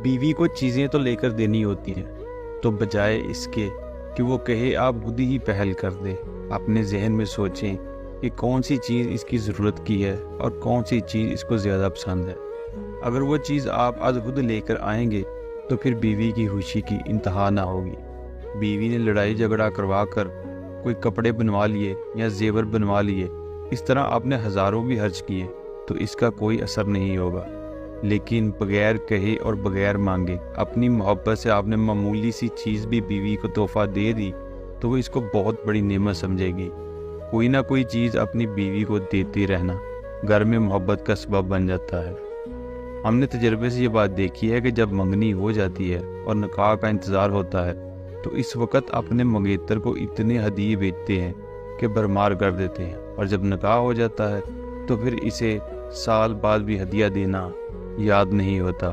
بیوی کو چیزیں تو لے کر دینی ہوتی ہیں، تو بجائے اس کے کہ وہ کہے آپ خود ہی پہل کر دیں، اپنے ذہن میں سوچیں کہ کون سی چیز اس کی ضرورت کی ہے اور کون سی چیز اس کو زیادہ پسند ہے۔ اگر وہ چیز آپ از خود لے کر آئیں گے تو پھر بیوی کی خوشی کی انتہا نہ ہوگی۔ بیوی نے لڑائی جھگڑا کروا کر کوئی کپڑے بنوا لیے یا زیور بنوا لیے، اس طرح آپ نے ہزاروں بھی خرچ کیے تو اس کا کوئی اثر نہیں ہوگا۔ لیکن بغیر کہے اور بغیر مانگے اپنی محبت سے آپ نے معمولی سی چیز بھی بیوی کو تحفہ دے دی تو وہ اس کو بہت بڑی نعمت سمجھے گی۔ کوئی نہ کوئی چیز اپنی بیوی کو دیتے رہنا گھر میں محبت کا سبب بن جاتا ہے۔ ہم نے تجربے سے یہ بات دیکھی ہے کہ جب منگنی ہو جاتی ہے اور نکاح کا انتظار ہوتا ہے تو اس وقت اپنے منگیتر کو اتنے ہدیے بیچتے ہیں کہ برمار کر دیتے ہیں، اور جب نکاح ہو جاتا ہے تو پھر اسے سال بعد بھی ہدیہ دینا یاد نہیں ہوتا۔